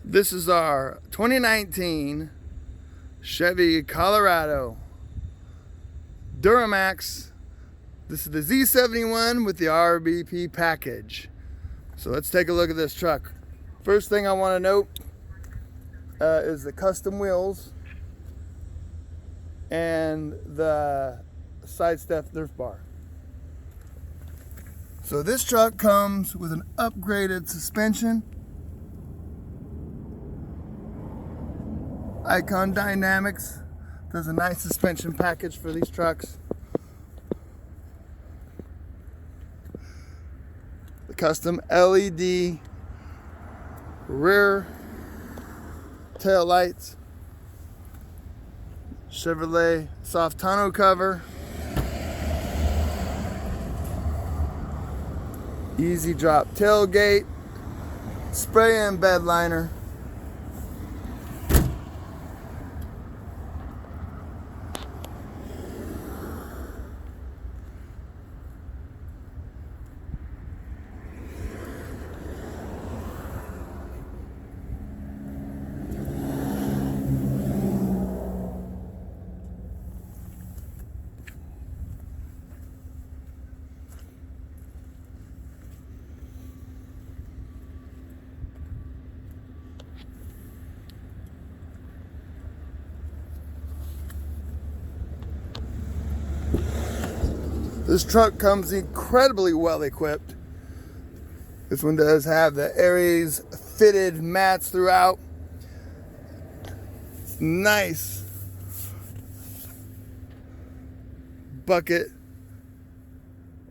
This is our 2019 Chevy Colorado Duramax. This is the Z71 with the RBP package. So let's take a look at this truck. First thing I want to note is the custom wheels and the side step Nerf bar. So this truck comes with an upgraded suspension, Icon Dynamics does a nice suspension package for these trucks. The custom LED rear tail lights, Chevrolet soft tonneau cover, easy drop tailgate, spray in bed liner, This truck comes incredibly well equipped. This one does have the Aries fitted mats throughout. It's nice bucket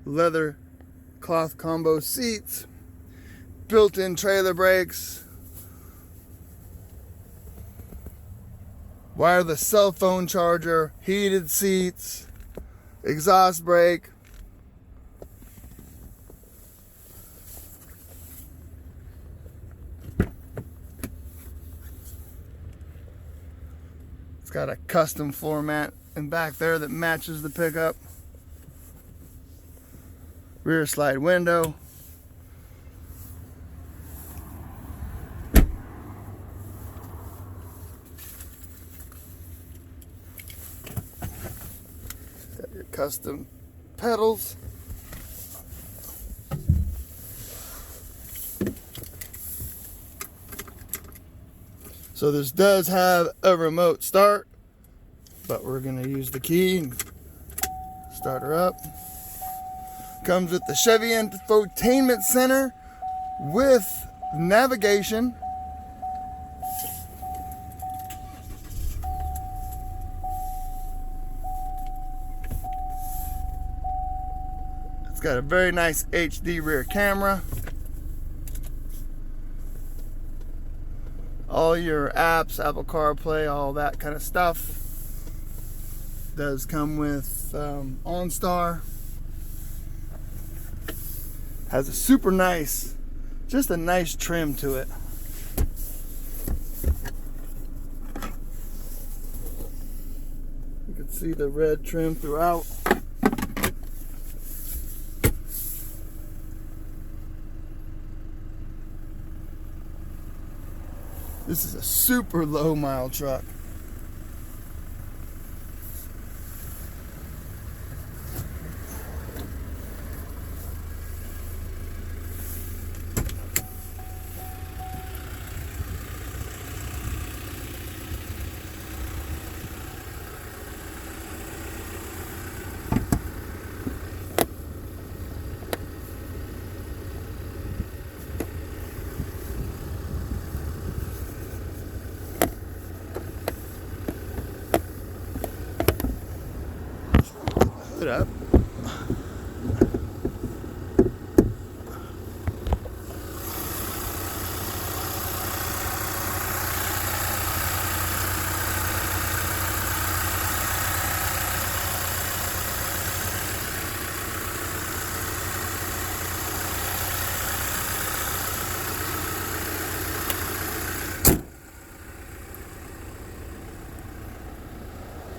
leather cloth combo seats, built-in trailer brakes, wireless cell phone charger, heated seats, exhaust brake. It's got a custom floor mat in back there that matches the pickup. Rear slide window. Got your custom pedals. So this does have a remote start, but we're going to use the key and start her up. Comes with the Chevy Infotainment Center with navigation. It's got a very nice HD rear camera. All your apps, Apple CarPlay, all that kind of stuff. Does come with OnStar. Has a super nice, just a nice trim to it. You can see the red trim throughout. This is a super low mile truck. It up.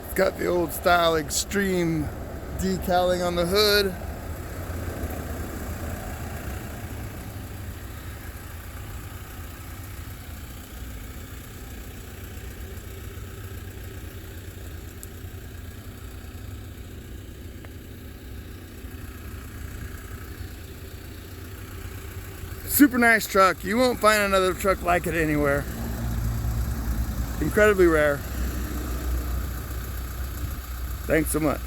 It's got the old style extreme decaling on the hood. Super nice truck. You won't find another truck like it anywhere. Incredibly rare. Thanks so much.